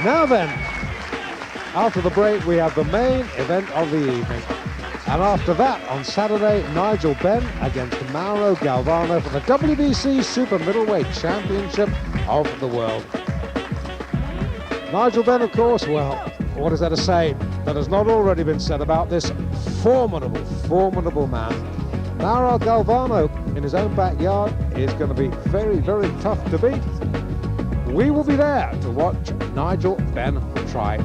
Now then, after the break, we have the main event of the evening. And after that, on Saturday, Nigel Benn against Mauro Galvano for the WBC Super Middleweight Championship of the world. Nigel Benn, of course, well, what is there to say that has not already been said about this formidable man? Mauro Galvano, in his own backyard, is going to be very, very tough to beat. We will be there to watch Nigel Benn try.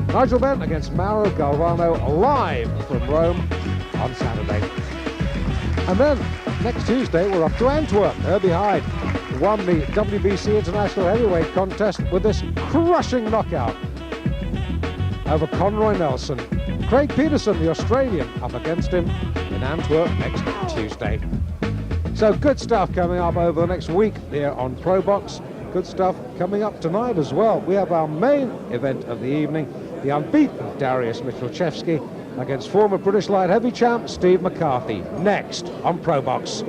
Nigel Benn against Mauro Galvano live from Rome on Saturday. And then next Tuesday we're off to Antwerp. Herbie Hyde won the WBC International Heavyweight contest with this crushing knockout over Conroy Nelson. Craig Peterson, the Australian, up against him in Antwerp next Tuesday. So good stuff coming up over the next week here on ProBox. Good stuff coming up tonight as well. We have our main event of the evening, the unbeaten Dariusz Michalczewski against former British light heavy champ Steve McCarthy, next on ProBox.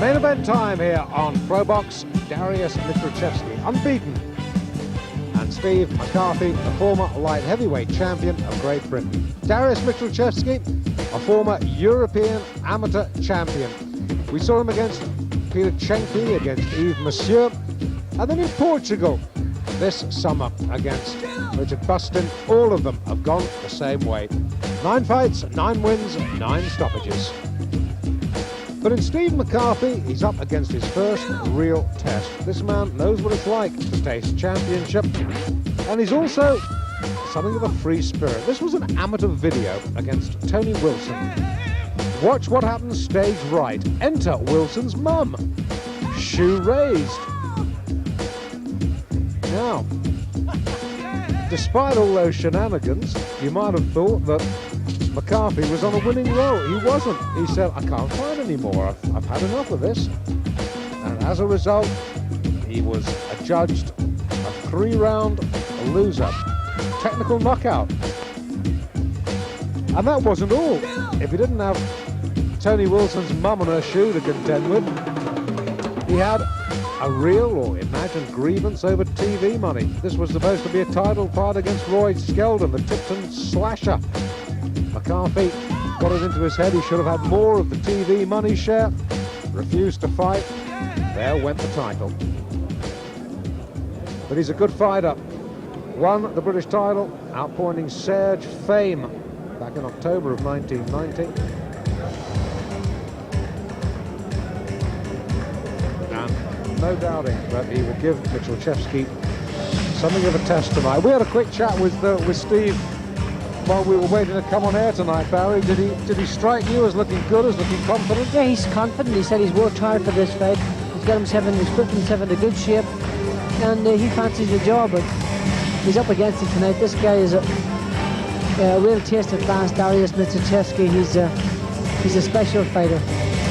Main event time here on ProBox. Dariusz Michalczewski, unbeaten, and Steve McCarthy, the former light heavyweight champion of Great Britain. Dariusz Michalczewski, a former European amateur champion. We saw him against Peter Chenki, against Yves Monsieur, and then in Portugal this summer against Richard Bustin. All of them have gone the same way. 9 fights, 9 wins, 9 stoppages. But in Steve McCarthy, he's up against his first real test. This man knows what it's like to taste championship, and he's also something of a free spirit. This was an amateur video against Tony Wilson. Watch what happens stage right. Enter Wilson's mum. Shoe raised. Now, despite all those shenanigans, you might have thought that McCarthy was on a winning roll. He wasn't. He said, I can't fight anymore. I've had enough of this. And as a result, he was adjudged a 3-round loser. Technical knockout. And that wasn't all. If he didn't have Tony Wilson's mum on her shoe to contend with, he had a real or imagined grievance over TV money. This was supposed to be a title fight against Roy Skeldon, the Tipton slasher. McCarthy got it into his head he should have had more of the TV money share, refused to fight. There went the title. But he's a good fighter. Won the British title, outpointing Serge Fame back in October of 1990. And no doubting that he will give Michalczewski something of a test tonight. We had a quick chat with Steve while we were waiting to come on air tonight, Barry. Did he strike you as looking good, as looking confident? Yeah, he's confident. He said he's worked hard for this fight. He's got himself in a good shape, and he fancies the job. But he's up against it tonight. This guy is a real taste of class. Dariusz Michalczewski. He's a special fighter.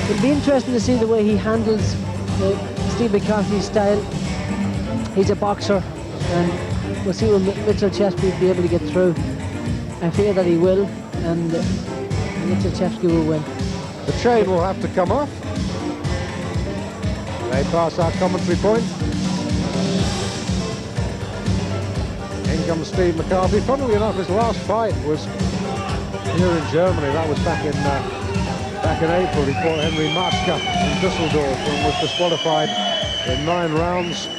It'll be interesting to see the way he handles Steve McCarthy's style. He's a boxer, and we'll see will Michalczewski be able to get through. I fear that he will, and Michalczewski will win. The chain will have to come off. They pass our commentary point. In comes Steve McCarthy. Funnily enough, his last fight was here in Germany. That was back in April. He fought Henry Maska in Dusseldorf and was disqualified in 9 rounds.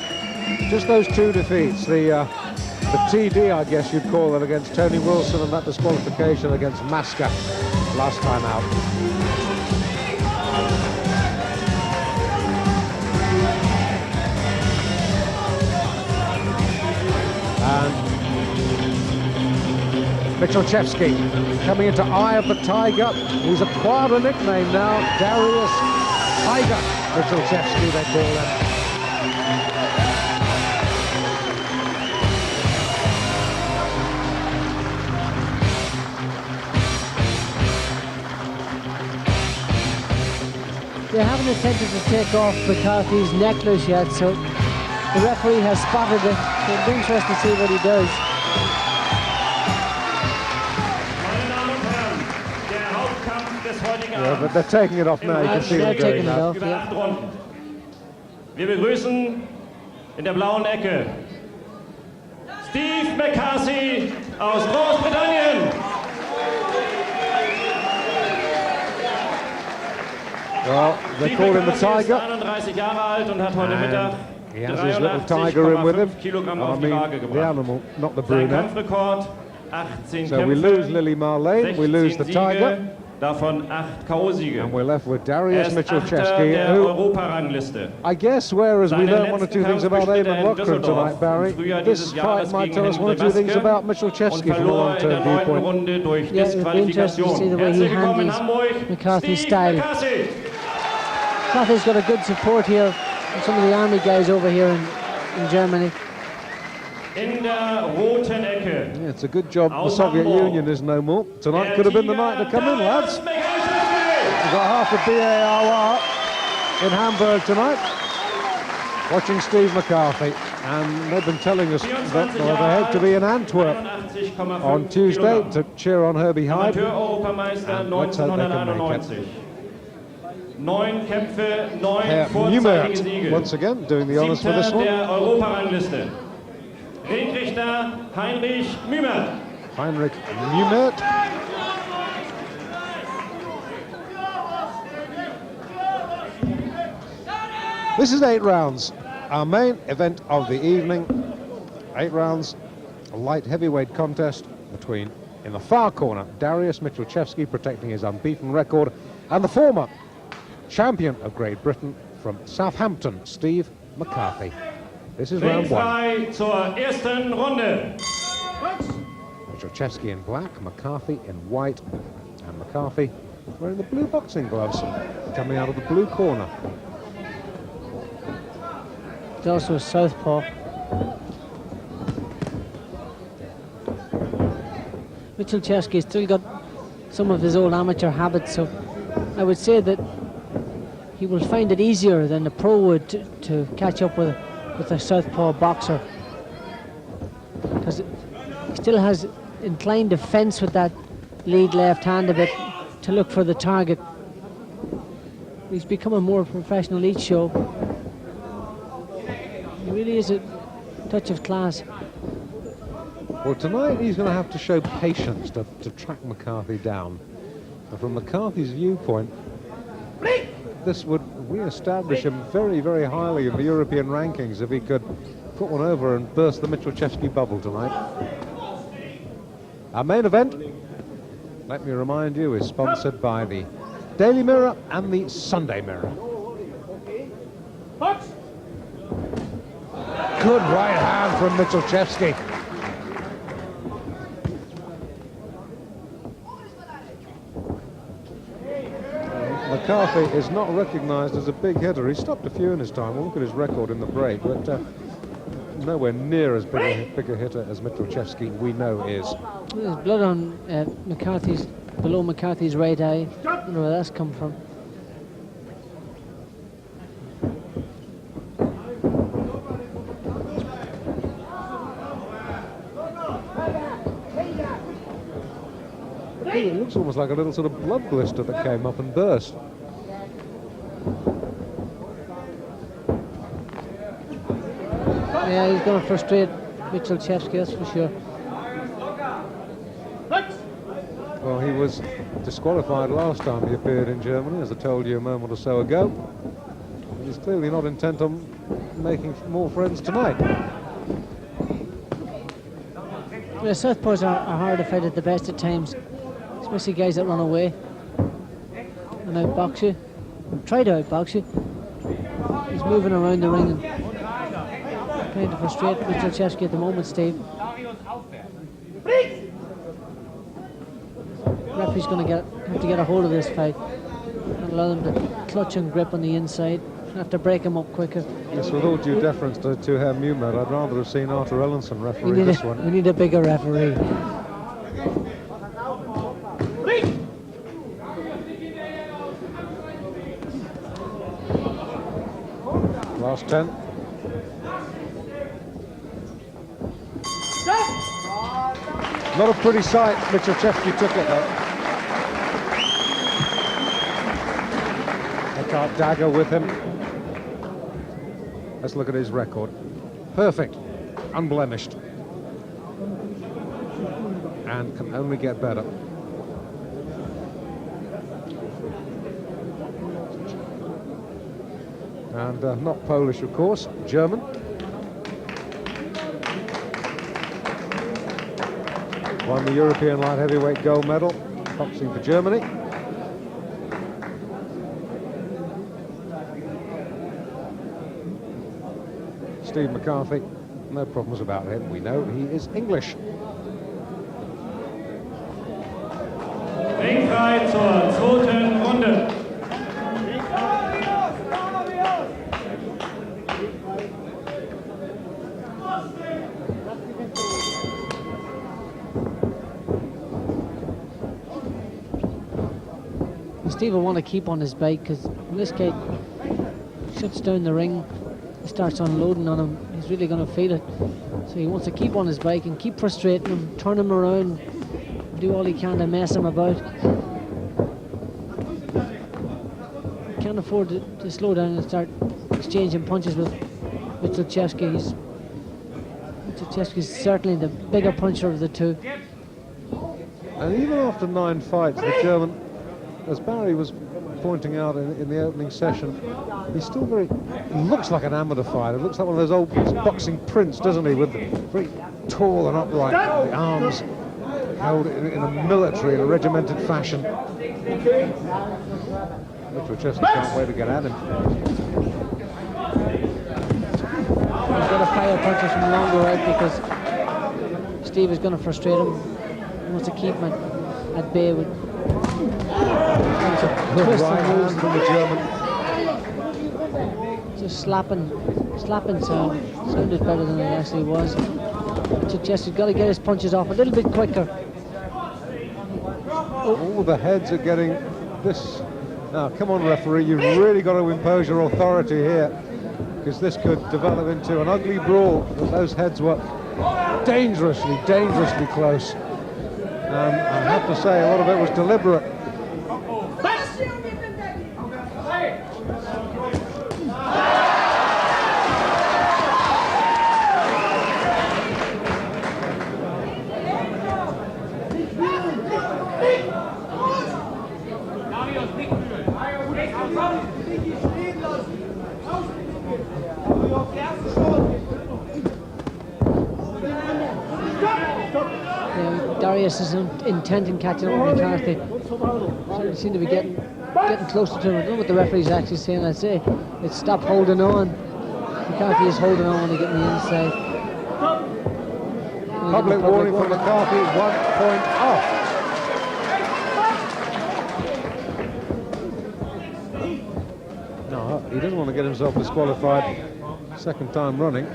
Just those 2 defeats. The TD, I guess you'd call it, against Tony Wilson, and that disqualification against Maska last time out. And Michalczewski coming into Eye of the Tiger. He's acquired a nickname now, Dariusz Tiger Michalczewski, they call him. They haven't attempted to take off McCarthy's necklace yet, so the referee has spotted it. So it'll be interesting to see what he does. Yeah, but they're taking it off now. You can see them doing that. Über 8 Runden. Wir begrüßen in der blauen Ecke Steve McCarthy aus Großbritannien. Well, they call him the Tiger. 31 Jahre alt und hat heute Mittag He has his little tiger in with him. Kilogramm I auf die mean, Waage the gebracht. animal, not the Sein brunette. Kampfrekord 18 So we lose Lily Marlene, we lose the Siege, Tiger, davon 8 K.O.-Siege. and we're left with Er Dariusz ist Achter Michalczewski, der who, Europarangliste. I guess, whereas we Seinen learned one or two letzten things about Kampf Eamon bestritt er in Loughran tonight, Düsseldorf Barry, im Frühjahr this dieses fight Jahres might gegen tell us one or two things Henry about und Michalczewski from a verlor in der long-term 9. viewpoint. Runde durch Yeah, it'll be interesting to see the Disqualifikation. way he Herzlich willkommen in handles Hamburg, McCarthy's Steve style. McCarthy. McCarthy's got a good support here from some of the army guys over here in Germany. In der roten Ecke. Yeah, it's a good job the Aus Soviet Hamburg. Union is no more. Tonight Der could have been the Tiger night to come in, lads. Dariusz Michalczewski. We've got half of BAR in Hamburg tonight, watching Steve McCarthy, and they've been telling us that they hope to be in Antwerp 81,5 on Tuesday Kilogramm. to cheer on Herbie Hyde. Amateur-Europameister And let's hope they can make 1991. 9 Kämpfe, 9 Herr vorzeitige Mumert, Siege. once again, doing the honours for this 7. one. der Europarangliste. Ringrichter Heinrich Mumert. Heinrich Mumert. This is 8 rounds, our main event of the evening. 8 rounds, a light heavyweight contest between, in the far corner, Dariusz Michalczewski protecting his unbeaten record, and the former champion of Great Britain from Southampton, Steve McCarthy. This is round 1. Ringfrei zur ersten Runde. Michalczewski in black, McCarthy in white, and McCarthy wearing the blue boxing gloves, coming out of the blue corner. He's also a southpaw. Michalczewski's still got some of his old amateur habits, so I would say that he will find it easier than the pro would to catch up with a southpaw boxer, because he still has inclined defence with that lead left hand a bit to look for the target. He's becoming more professional each show. He really is a touch of class. Well, tonight he's going to have to show patience to track McCarthy down. And from McCarthy's viewpoint, this would re-establish him very, very highly in the European rankings if he could put one over and burst the Michalczewski bubble tonight. Our main event, let me remind you, is sponsored by the Daily Mirror and the Sunday Mirror. Good right hand from Michalczewski. McCarthy is not recognised as a big hitter. He stopped a few in his time. We'll look at his record in the break, but nowhere near as big a hitter as Michalczewski we know is. There's blood on below McCarthy's right eye. I don't know where that's come from. It looks almost like a little sort of blood blister that came up and burst. Yeah, he's going to frustrate Michalczewski, that's for sure. Well, he was disqualified last time he appeared in Germany, as I told you a moment or so ago. He's clearly not intent on making more friends tonight. The southpaws are hard to fight at the best of times, especially guys that run away and outbox you. Try to outbox you. He's moving around the ring and trying to frustrate Michalczewski at the moment, Steve. Referee's going to have to get a hold of this fight and allow them to clutch and grip on the inside. Have to break him up quicker. Yes, with all due deference to Herr Mumert, I'd rather have seen Arthur Ellenson referee this one. We need a bigger referee. Last 10. Not a pretty sight. Michalczewski took it though. Eckhart dagger with him. Let's look at his record. Perfect, unblemished, and can only get better. And not Polish, of course, German. Won the European light heavyweight gold medal, boxing for Germany. Steve McCarthy, no problems about him. We know he is English. Ringfrei zur zweiten Runde. Steve will want to keep on his bike because when this guy shuts down the ring, he starts unloading on him, he's really going to feel it. So he wants to keep on his bike and keep frustrating him, turn him around, do all he can to mess him about. Can't afford to slow down and start exchanging punches with Michalczewski. Michalczewski's certainly the bigger puncher of the two. And even after 9 fights, the German, as Barry was pointing out in the opening session, he's still looks like an amateur fighter. Looks like one of those old boxing prints, doesn't he? With very tall and upright, the arms held in a military, in a regimented fashion. Michalczewski can't wait to get at him. He's got to fire punches from longer out because Steve is going to frustrate him. He wants to keep him at bay with Good right hand from the German. Just slapping sound. Sounded better than it actually was. Michalczewski's got to get his punches off a little bit quicker. All the heads are getting this. Now, come on, referee, you've really got to impose your authority here, because this could develop into an ugly brawl. Those heads were dangerously close. I have to say, a lot of it was deliberate. Dariusz is intent in catching up with McCarthy. Certainly seem to be getting closer to him. I don't know what the referee's actually saying. I'd say it's stop holding on. McCarthy is holding on when he gets on the inside. Public warning from McCarthy, 1 point off. No, he doesn't want to get himself disqualified second time running.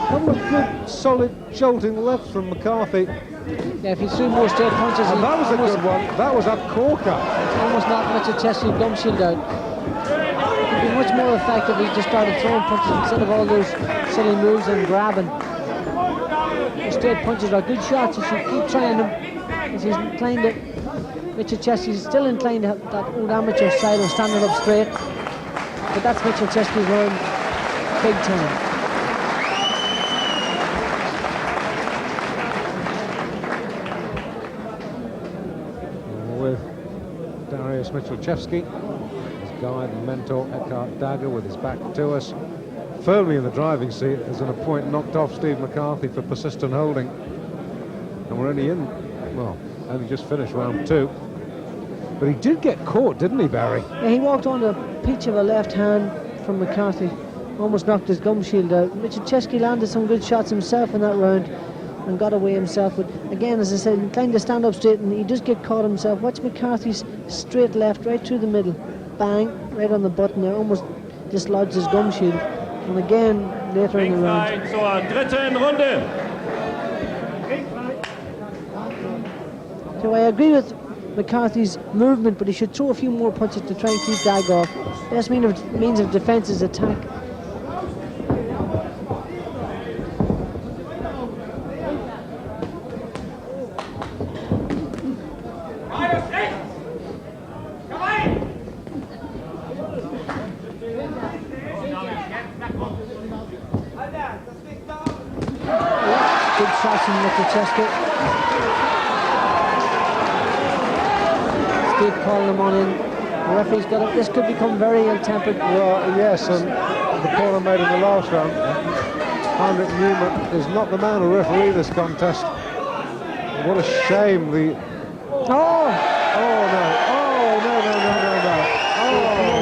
Couple of good, solid jolting left from McCarthy. Yeah, if he threw more straight punches, and that was a good one. That was a corker. Almost knocked Michalczewski's gum shield out. It would be much more effective if he just started throwing punches instead of all those silly moves and grabbing. The straight punches are good shots. He should keep trying them. As he's inclined to, Michalczewski's still inclined to have that old amateur side of standing up straight. But that's Michalczewski's learned big time. With Dariusz Michalczewski, his guide and mentor Eckhart Dagger with his back to us, firmly in the driving seat, as an point knocked off Steve McCarthy for persistent holding. And we're only only just finished round 2. But he did get caught, didn't he, Barry? Yeah, he walked on a peach of a left hand from McCarthy, almost knocked his gum shield out. Michalczewski landed some good shots himself in that round and got away himself. But again, as I said, inclined to stand up straight, and he does get caught himself. Watch McCarthy's straight left, right through the middle. Bang, right on the button there, almost dislodged his gum shield. And again, later in the round. Zur dritten Runde. So I agree with McCarthy's movement, but he should throw a few more punches to try and keep Dag off. Best means of defense is attack. shots from Michalczewski. Steve calling him on in. The referee's got it. This could become very ill-tempered. Well, yes, and the point I made in the last round, Heinrich Newman is not the man who referee this contest. What a shame. Oh! Oh, no. Oh, no. Oh,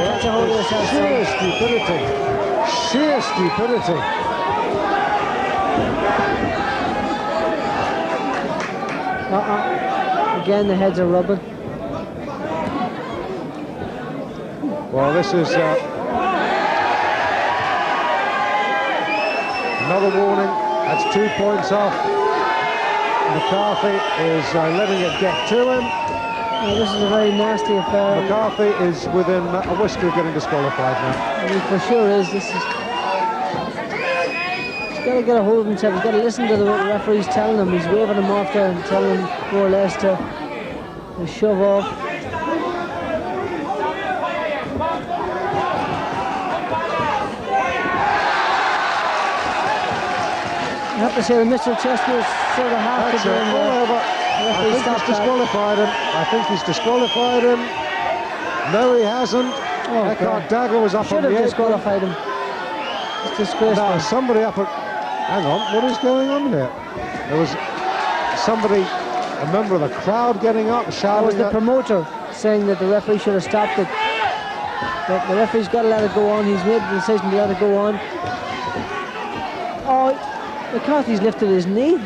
That's a hold of yourself, sheer stupidity. Sheer stupidity. Again, the heads are rubbing. Well, this is another warning. That's 2 points off. McCarthy is letting it get to him. Oh, this is a very nasty affair. McCarthy is within a whisker of getting disqualified now. He for sure is. He's got to get a hold of himself. He's got to listen to what the referee's telling him. He's waving him off there and telling him more or less to shove off. I have to say that Michalczewski is sort of half to blame there. I think he's disqualified him. I think he's disqualified him. No, he hasn't. Oh, Eckhart Dagger was up on the should have apron. disqualified him. It's disgraceful. No, somebody up at... Hang on, what is going on here? There was somebody, a member of the crowd getting up, shouting. That was the at, promoter saying that the referee should have stopped it. But the referee's got to let it go on. He's made the decision to let it go on. Oh, McCarthy's lifted his knee.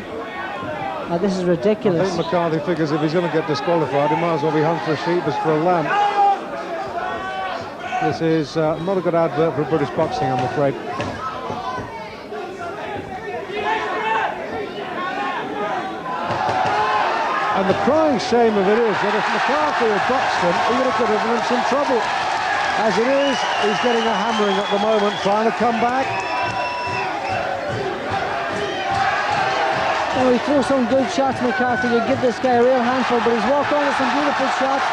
Oh, this is I ridiculous. think McCarthy figures if he's going to get disqualified, he might as well be hung for a sheep as for a lamb. This is not a good advert for British boxing, I'm afraid. And the crying shame of it is that if McCarthy had boxed him, he would have given him some trouble. As it is, he's getting a hammering at the moment, trying to come back. Oh, he threw some good shots, McCarthy. You give this guy a real handful, but he's walked on with some beautiful shots.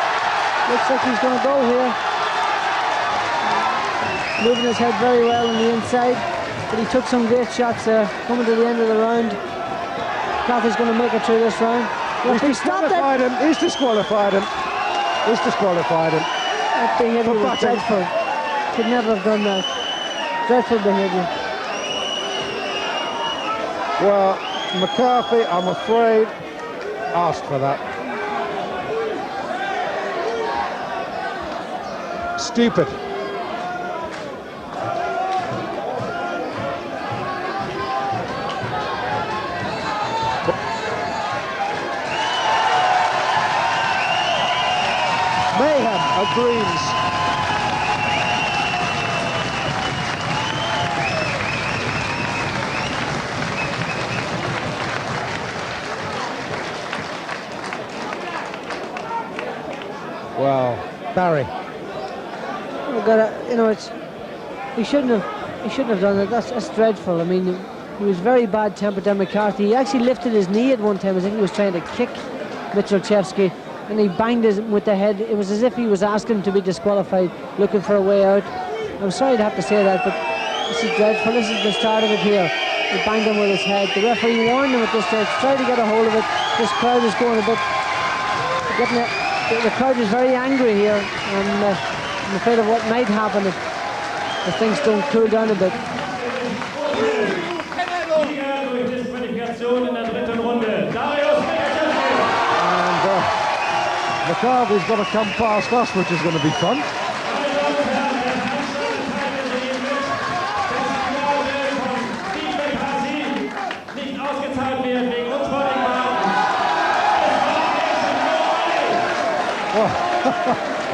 Looks like he's going to go here. Moving his head very well on the inside, but he took some great shots there. Coming to the end of the round. McCarthy's going to make it through this round. He's disqualified him. He's disqualified him. He's disqualified him. That behaviour was dreadful. Should never have done that. Dreadful behaviour. Well, McCarthy, I'm afraid, asked for that. Stupid. Mayhem of greens. Well, Barry. You know, he shouldn't have done that. That's dreadful. I mean, he was very bad-tempered to McCarthy. He actually lifted his knee at one time as if he was trying to kick Michalczewski, and he banged him with the head. It was as if he was asking to be disqualified, looking for a way out. I'm sorry to have to say that, but this is dreadful. This is the start of it here. He banged him with his head. The referee warned him at this stage. Tried to get a hold of it. This crowd is going a bit... The crowd is very angry here, and I'm afraid of what might happen if things don't cool down a bit. And McCarthy's got to come past us, which is going to be fun.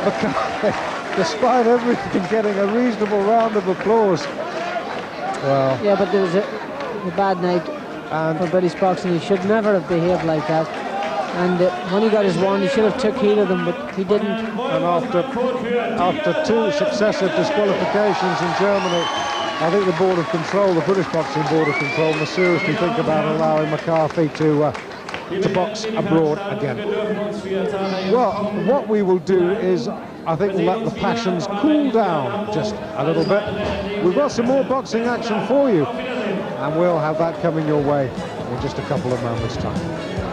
McCarthy, despite everything, getting a reasonable round of applause. Well, yeah, but there was a bad night for British boxing. He should never have behaved like that. And when he got his one, he should have took heed of them, but he didn't. And after 2 successive disqualifications in Germany, I think the Board of Control, the British Boxing Board of Control, must seriously think about allowing McCarthy to box abroad again. Well, what we will do is, I think we'll let the passions cool down just a little bit. We've got some more boxing action for you, and we'll have that coming your way in just a couple of moments' time.